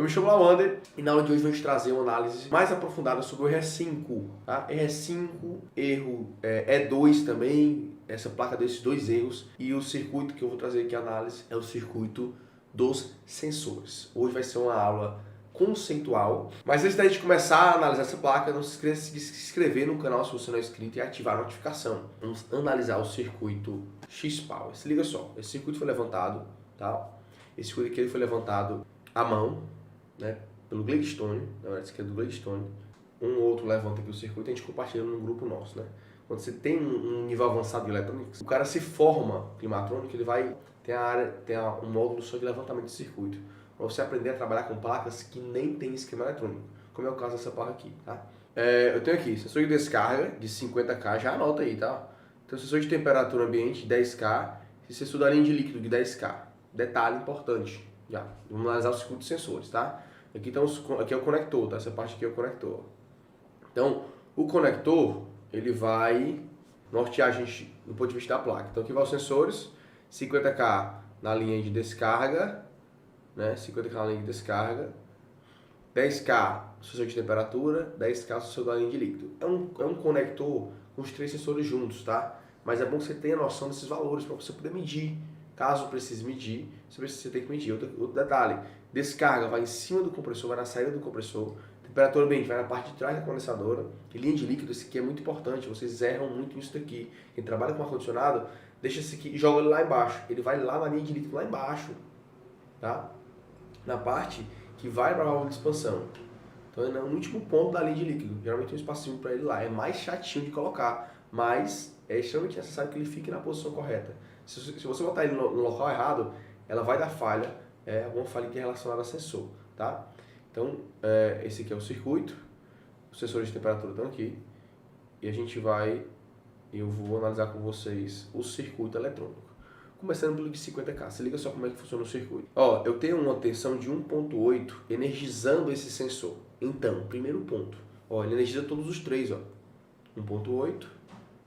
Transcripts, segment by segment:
Eu me chamo Lawander e na aula de hoje vamos trazer uma análise mais aprofundada sobre o RS5, tá? RS5, erro E2 também, essa placa desses dois erros, e o circuito que eu vou trazer aqui a análise é o circuito dos sensores. Hoje vai ser uma aula conceitual, mas antes da gente começar a analisar essa placa, não se esqueça de se inscrever no canal se você não é inscrito e ativar a notificação. Vamos analisar o circuito X-Power. Se liga só, esse circuito foi levantado, tá? Esse circuito aqui ele foi levantado à mão, né, pelo Gladstone, na verdade esse aqui é do Gladstone. Um outro levanta aqui o circuito e a gente compartilha num grupo nosso, né? Quando você tem um nível avançado de eletrônica, o cara se forma climatrônico, ele vai ter um módulo só de levantamento de circuito, para você aprender a trabalhar com placas que nem tem esquema eletrônico, como é o caso dessa placa aqui, tá? Eu tenho aqui sensor de descarga de 50K, já anota aí, tá? Então sensor de temperatura ambiente 10K e sensor da linha de líquido de 10K. Detalhe importante, já. Vamos analisar o circuito de sensores, tá? Aqui é o conector, tá? Essa parte aqui é o conector. Então, o conector, ele vai nortear a gente do ponto de vista da placa. Então aqui vai os sensores, 50K na linha de descarga, né? 50K na linha de descarga, 10K sensor de temperatura, 10K sensor da linha de líquido. É um conector com os três sensores juntos, tá? Mas é bom que você tenha noção desses valores para você poder medir. Caso precise medir, você tem que medir. Outro detalhe, descarga vai em cima do compressor, vai na saída do compressor. Temperatura ambiente vai na parte de trás da condensadora. E linha de líquido, esse aqui é muito importante, vocês erram muito nisso daqui. Quem trabalha com ar-condicionado, deixa esse aqui e joga ele lá embaixo. Ele vai lá na linha de líquido, lá embaixo, tá? Na parte que vai para a válvula de expansão. Então é no último ponto da linha de líquido. Geralmente tem um espacinho para ele lá. É mais chatinho de colocar, mas é extremamente necessário que ele fique na posição correta. Se você botar ele no local errado, ela vai dar falha, alguma falha que é relacionada a sensor, tá? Então, esse aqui é o circuito, os sensores de temperatura estão aqui, e eu vou analisar com vocês o circuito eletrônico. Começando pelo de 50K, se liga só como é que funciona o circuito. Ó, eu tenho uma tensão de 1.8 energizando esse sensor. Então, primeiro ponto, ó, ele energiza todos os três, ó, 1.8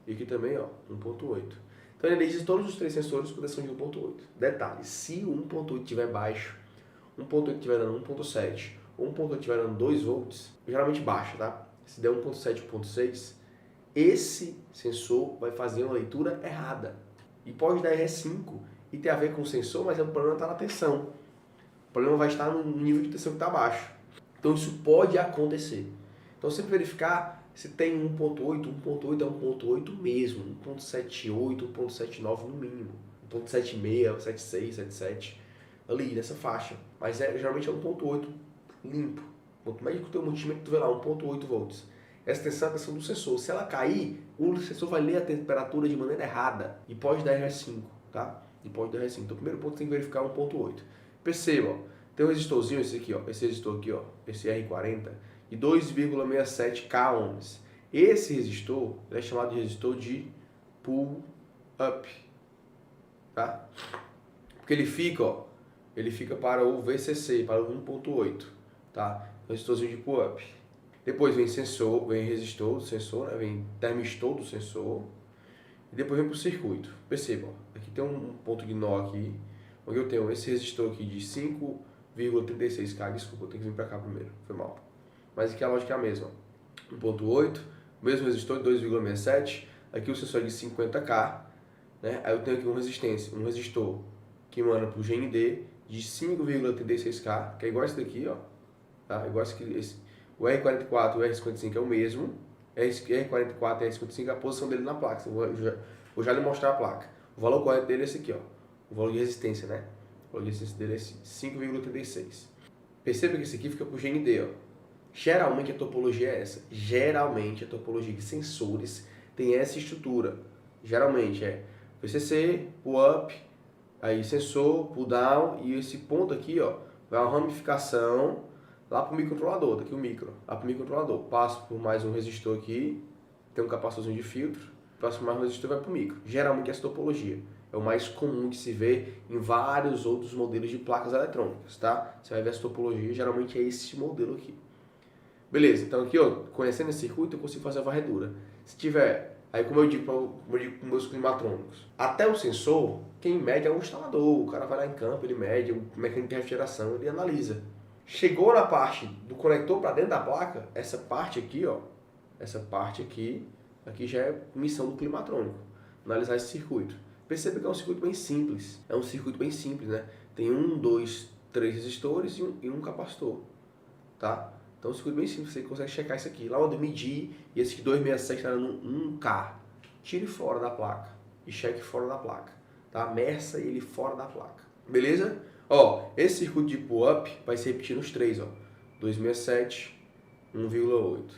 e aqui também, ó, 1.8. Então ele energiza todos os três sensores com tensão de 1.8. Detalhe, se o 1.8 estiver baixo, 1.8 estiver dando 1.7 ou 1.8 estiver dando 2 volts, geralmente baixa, tá? Se der 1.7, 1.6, esse sensor vai fazer uma leitura errada. E pode dar RS5 e ter a ver com o sensor, mas o problema está na tensão. O problema vai estar no nível de tensão que está baixo. Então isso pode acontecer. Então sempre verificar se tem 1.8, 1.8 é 1.8 mesmo, 1.78, 1.79 no mínimo, 1.76, 76, 77, ali nessa faixa. Mas geralmente é 1.8 limpo. Quanto mais que o teu multímetro, tu vê lá 1.8 volts. Essa tensão é a tensão do sensor. Se ela cair, o sensor vai ler a temperatura de maneira errada e pode dar RS5, tá? E pode dar RS5. Então o primeiro ponto tem que verificar 1.8. Perceba, ó, tem um resistorzinho, esse aqui, ó, esse resistor aqui, ó, esse R40, de 2,67K ohms. Esse resistor é chamado de resistor de pull-up, tá? Porque ele fica para o VCC, para o 1.8, tá? Resistorzinho de pull-up. Depois vem sensor, vem resistor do sensor, né? Vem termistor do sensor. E depois vem para o circuito. Perceba, ó, aqui tem um ponto de nó aqui, onde eu tenho esse resistor aqui de 5,36K. Desculpa, eu tenho que vir para cá primeiro, foi mal. Mas aqui a lógica é a mesma. 1.8, mesmo resistor de 2,67, aqui o sensor é de 50K, né? Aí eu tenho aqui um resistor que emana para o GND de 5,36K, que é igual esse daqui, ó, tá? Igual esse. O R44 e o R55 é o mesmo, R44 e R55 é a posição dele na placa. Vou já lhe mostrar a placa. O valor correto dele é esse aqui, ó, o valor de resistência, né? O valor de resistência dele é esse, 5,36. Perceba que esse aqui fica para o GND, ó. Geralmente a topologia é essa. Geralmente a topologia de sensores tem essa estrutura. Geralmente é VCC, pull-up, aí sensor, pull-down, e esse ponto aqui, ó, vai uma ramificação lá para o microcontrolador, daqui o micro, lá para o microcontrolador. Passo por mais um resistor aqui, tem um capacitorzinho de filtro, passo por mais um resistor e vai para o micro. Geralmente essa topologia é o mais comum que se vê em vários outros modelos de placas eletrônicas, tá? Você vai ver essa topologia, geralmente é esse modelo aqui. Beleza, então aqui, ó, conhecendo esse circuito, eu consigo fazer a varredura. Se tiver, aí como eu digo com meus climatrônicos, até o sensor, quem mede é o instalador, o cara vai lá em campo, ele mede, o mecânico de refrigeração, ele analisa. Chegou na parte do conector para dentro da placa, essa parte aqui, ó, aqui já é missão do climatrônico, analisar esse circuito. Perceba que é um circuito bem simples, né? Tem 1, 2, 3 resistores e um capacitor, tá? Então é um circuito bem simples, você consegue checar isso aqui. Lá onde medir, e esse 267 está dando 1K, tire fora da placa e cheque fora da placa, tá? Meça ele fora da placa, beleza? Ó, esse circuito de pull-up vai se repetir nos três, ó. 267, 1,8.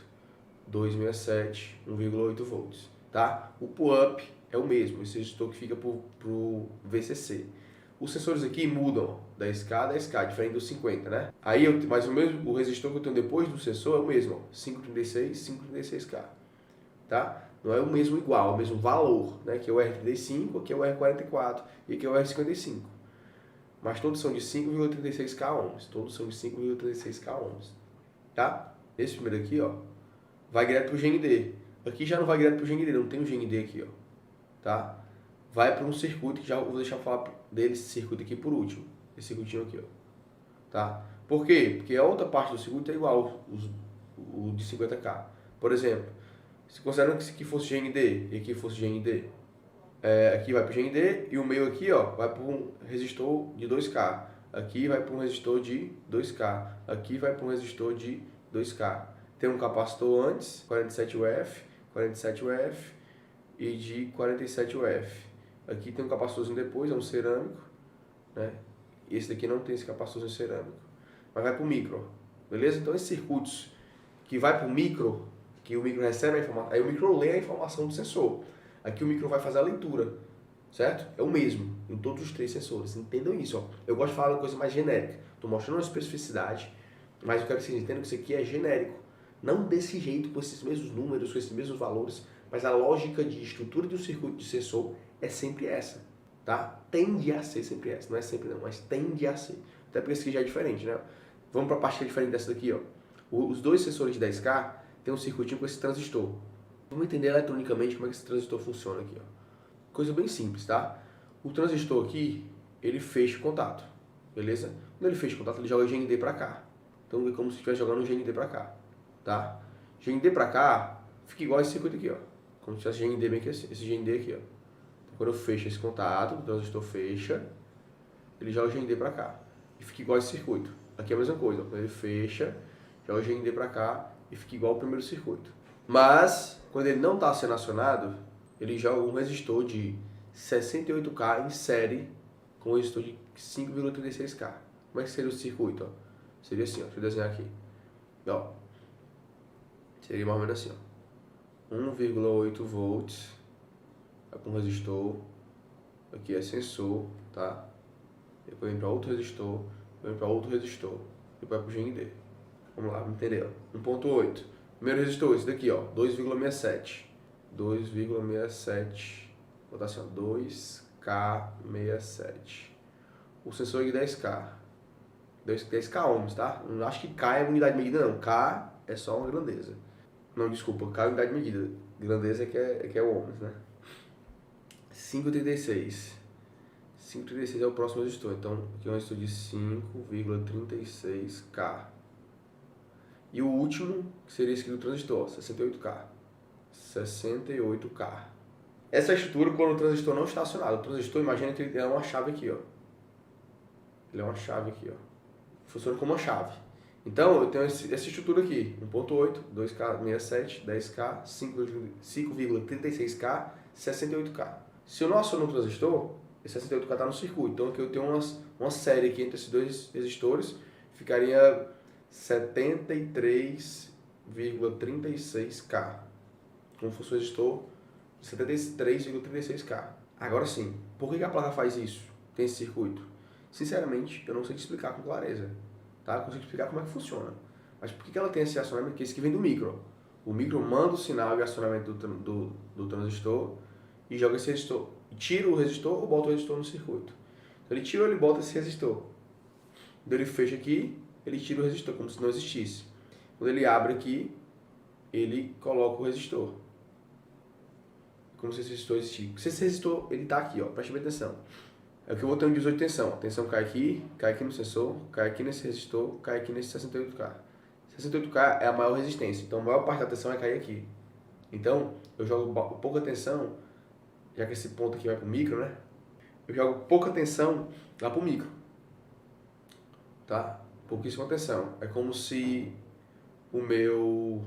267, 1,8 volts, tá? O pull-up é o mesmo, esse resistor que fica pro VCC. Os sensores aqui mudam, ó, 10K a 10K, diferente dos 50, né? Aí, mas o resistor que eu tenho depois do sensor é o mesmo, ó, 536, 536K, tá? Não é o mesmo igual, é o mesmo valor, né? Que é o R35, aqui é o R44 e aqui é o R55. Mas todos são de 5,36K ohms. Todos são de 5,36K ohms. Tá? Esse primeiro aqui, ó, vai direto pro GND. Aqui já não vai direto pro GND, não tem o GND aqui, ó. Tá? Vai para um circuito que já vou deixar falar dele, esse circuito aqui por último. Esse circuitinho aqui, ó. Tá? Por quê? Porque a outra parte do circuito é igual o de 50K. Por exemplo, se considerando que isso aqui fosse GND e aqui fosse GND, aqui vai para o GND e o meio aqui, ó, vai para um resistor de 2K. Aqui vai para um resistor de 2K. Aqui vai para um resistor de 2K. Tem um capacitor antes, 47 UF, 47 UF e de 47 UF. Aqui tem um capacitorzinho depois, é um cerâmico, né? Esse daqui não tem esse capacitorzinho cerâmico, mas vai para o micro, beleza? Então esses circuitos que vai para o micro, que o micro recebe a informação, aí o micro lê a informação do sensor. Aqui o micro vai fazer a leitura, certo? É o mesmo em todos os três sensores. Entendam isso, ó. Eu gosto de falar uma coisa mais genérica. Estou mostrando uma especificidade, mas eu quero que vocês entendam que isso aqui é genérico. Não desse jeito, com esses mesmos números, com esses mesmos valores, mas a lógica de estrutura do circuito de sensor é sempre essa, tá? Tende a ser sempre essa. Não é sempre não, mas tende a ser. Até porque esse aqui já é diferente, né? Vamos para a parte que é diferente dessa daqui, ó. Os dois sensores de 10K tem um circuitinho com esse transistor. Vamos entender eletronicamente como é que esse transistor funciona aqui, ó. Coisa bem simples, tá? O transistor aqui, ele fecha o contato, beleza? Quando ele fecha o contato, ele joga GND para cá. Então é como se estivesse jogando um GND para cá, tá? GND para cá fica igual esse circuito aqui, ó. Como se tivesse GND bem aqui, esse GND aqui, ó. Então, quando eu fecho esse contato, o transistor fecha, ele joga o GND para cá. E fica igual esse circuito. Aqui é a mesma coisa, ó. Quando ele fecha, joga o GND para cá e fica igual ao primeiro circuito. Mas, quando ele não está sendo acionado, ele joga um resistor de 68K em série com um resistor de 5,36K. Como é que seria o circuito? Ó? Seria assim, ó. Deixa eu desenhar aqui. Ó. Seria mais ou menos assim, ó. 1,8 volts. Vai para um resistor. Aqui é sensor, tá? Depois vem para outro resistor. Vem para outro resistor. Depois vai para o GND. Vamos lá, entendeu? 1,8. Primeiro resistor, esse daqui, ó, 2,67. 2,67. Vou botar assim, ó, 2K67. O sensor aqui 10K. 10K ohms, tá? Não acho que K é unidade de medida, não. K é só uma grandeza. Não, desculpa, K é unidade de medida. Grandeza é que é o ohms, né? 5,36. 5,36 é o próximo resistor. Então, aqui é um resistor de 5,36K. E o último, que seria esse aqui do transistor, 68K. 68K. Essa é a estrutura quando o transistor não está acionado. O transistor, imagina que ele é uma chave aqui, ó. Ele é uma chave aqui, ó. Funciona como uma chave. Então, eu tenho essa estrutura aqui. 1.8, 2K67, 10K, 5,36K, 68K. Se eu não aciono o transistor, esse 68K está no circuito. Então, aqui eu tenho uma série aqui entre esses dois resistores. Ficaria 73,36K. Como fosse o resistor de 73,36K. Agora sim, por que a placa faz isso? Tem esse circuito? Sinceramente, eu não sei te explicar com clareza. Tá? Eu consigo explicar como é que funciona. Mas por que ela tem esse acionamento? Porque esse aqui vem do micro. O micro manda o sinal de acionamento do transistor e joga esse resistor. Tira o resistor ou bota o resistor no circuito. Então ele tira ou ele bota esse resistor. Quando ele fecha aqui, ele tira o resistor, como se não existisse. Quando ele abre aqui, ele coloca o resistor. Como se esse resistor existisse. Se esse resistor, ele está aqui, ó, preste bem atenção. É o que eu vou ter um 18 de tensão. A tensão cai aqui no sensor, cai aqui nesse resistor, cai aqui nesse 68K. 68K é a maior resistência, então a maior parte da tensão vai cair aqui. Então, eu jogo pouca tensão, já que esse ponto aqui vai para o micro, né? Eu jogo pouca tensão lá para o micro. Tá? Pouquíssima tensão. É como se o meu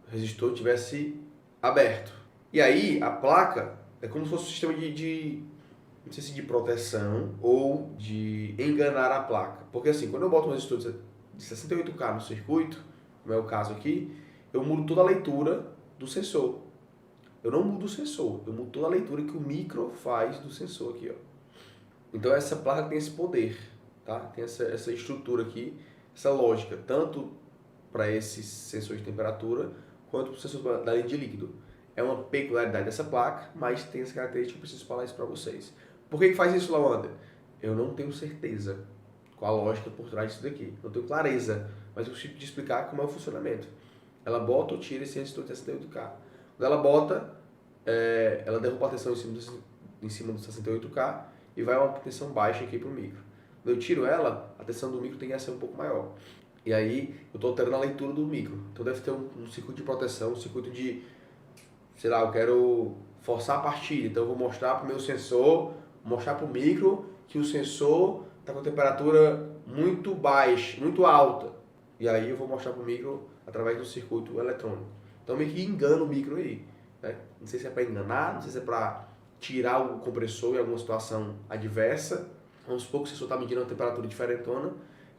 resistor tivesse aberto. E aí, a placa é como se fosse um sistema não sei se de proteção ou de enganar a placa. Porque assim, quando eu boto um resistor de 68K no circuito, como é o caso aqui, eu mudo toda a leitura do sensor. Eu não mudo o sensor, eu mudo toda a leitura que o micro faz do sensor aqui, ó. Então essa placa tem esse poder, tá? Tem essa estrutura aqui, essa lógica, tanto para esses sensores de temperatura, quanto para os sensores da linha de líquido. É uma peculiaridade dessa placa, mas tem essa característica, eu preciso falar isso para vocês. Por que faz isso, Lawander? Eu não tenho certeza qual a lógica por trás disso daqui. Não tenho clareza, mas eu consigo te explicar como é o funcionamento. Ela bota ou tira esse resistor de 68K. Quando ela bota, ela derruba a tensão em cima do 68K e vai uma tensão baixa aqui para o micro. Quando eu tiro ela, a tensão do micro tem que ser um pouco maior. E aí eu estou alterando a leitura do micro. Então deve ter um circuito de proteção, um circuito de, sei lá, eu quero forçar a partida. Então eu vou mostrar para o meu sensor, mostrar para o micro que o sensor está com temperatura muito baixa, muito alta. E aí eu vou mostrar para o micro através do circuito eletrônico. Então meio que engano o micro aí. Né? Não sei se é para enganar, não sei se é para tirar o compressor em alguma situação adversa. Vamos supor que o sensor está medindo uma temperatura diferentona,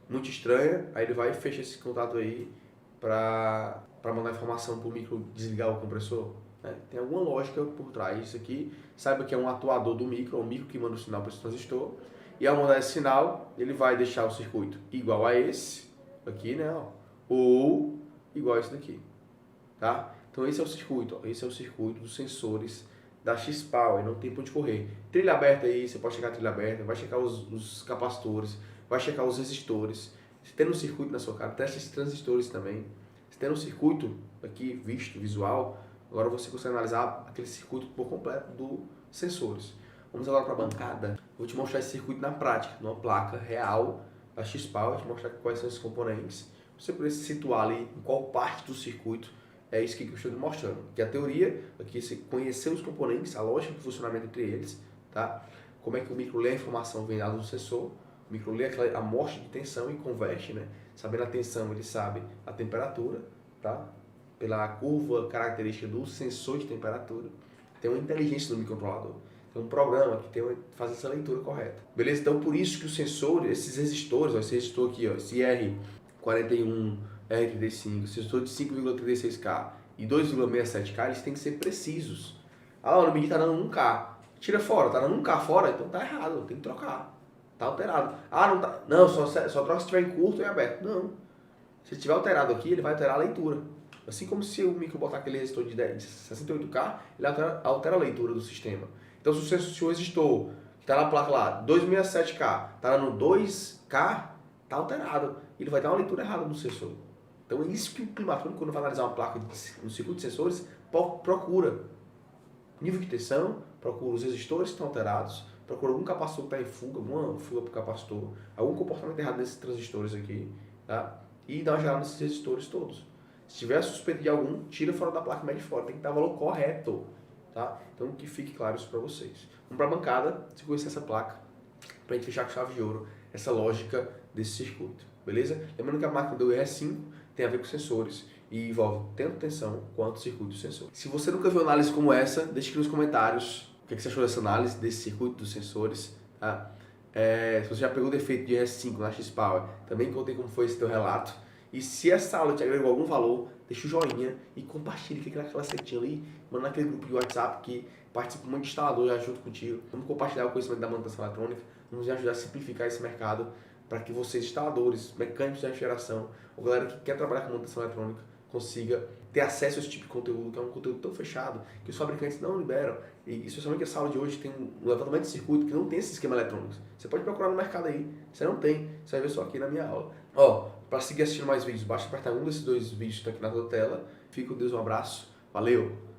muito estranha, aí ele vai e fecha esse contato aí para mandar informação para o micro desligar o compressor. Né? Tem alguma lógica por trás disso aqui. Saiba que é um atuador do micro, é o micro que manda o sinal para esse transistor. E ao mandar esse sinal, ele vai deixar o circuito igual a esse aqui, né? Ou igual a esse daqui. Tá? Então esse é o circuito, ó. Esse é o circuito dos sensores da X-Power, não tem pra onde correr. Trilha aberta aí, você pode checar a trilha aberta, vai checar os capacitores, vai checar os resistores. Se tem um circuito na sua casa, teste esses transistores também. Se tem um circuito aqui, visto, visual, agora você consegue analisar aquele circuito por completo dos sensores. Vamos agora para a bancada. Vou te mostrar esse circuito na prática, numa placa real da X-Power, te mostrar quais são esses componentes. Você precisa se situar ali em qual parte do circuito é isso que eu estou mostrando. Que a teoria aqui é você conhecer os componentes, a lógica de funcionamento entre eles, tá? Como é que o micro lê a informação vem do sensor, o micro lê a amostra de tensão e converte, né? Sabendo a tensão, ele sabe a temperatura, tá? Pela curva característica do sensor de temperatura. Tem uma inteligência do microcontrolador. Tem um programa que faz essa leitura correta. Beleza? Então, por isso que o sensor, esses resistores, ó, esse resistor aqui, ó, esse R41, R35, esse resistor de 5,36K e 2,67K, eles têm que ser precisos. Ah, no medir tá dando 1K. Tira fora, tá dando 1K fora, então tá errado, tem que trocar. Tá alterado. Ah, não tá. Não, só troca se estiver em curto e aberto. Não. Se estiver alterado aqui, ele vai alterar a leitura. Assim como se o micro botar aquele resistor de 68K, ele altera a leitura do sistema. Então, se o resistor que está na placa lá, 267K, está no 2K, está alterado. Ele vai dar uma leitura errada no sensor. Então, é isso que o climatônico, quando vai analisar uma placa no circuito de sensores, procura. Nível de tensão, procura os resistores que estão alterados, procura algum capacitor que está em fuga, alguma fuga para o capacitor, algum comportamento errado nesses transistores aqui, tá? E dá uma geral nesses resistores todos. Se tiver suspeita de algum, tira fora da placa e mede fora. Tem que estar o valor correto. Tá? Então que fique claro isso para vocês. Vamos para a bancada, se conhecer essa placa, para a gente fechar com chave de ouro essa lógica desse circuito. Beleza? Lembrando que a máquina do ER5 tem a ver com sensores e envolve tanto tensão quanto circuito de sensor. Se você nunca viu análise como essa, deixe aqui nos comentários o que você achou dessa análise, desse circuito dos sensores. Tá? Se você já pegou o defeito de ER5 na X-Power, também contei como foi esse teu relato. E se essa aula te agregou algum valor, deixa o joinha e compartilha, clica naquela setinha ali, manda naquele grupo de WhatsApp que participa um monte de instalador já junto contigo. Vamos compartilhar o conhecimento da manutenção eletrônica, vamos ajudar a simplificar esse mercado para que vocês, instaladores, mecânicos de refrigeração, ou galera que quer trabalhar com manutenção eletrônica, consiga ter acesso a esse tipo de conteúdo, que é um conteúdo tão fechado que os fabricantes não liberam. E especialmente essa aula de hoje tem um levantamento de circuito que não tem esse esquema eletrônico. Você pode procurar no mercado aí, você não tem, você vai ver só aqui na minha aula. Para seguir assistindo mais vídeos, basta apertar um desses dois vídeos que estão aqui na tua tela. Fico com Deus, um abraço, valeu!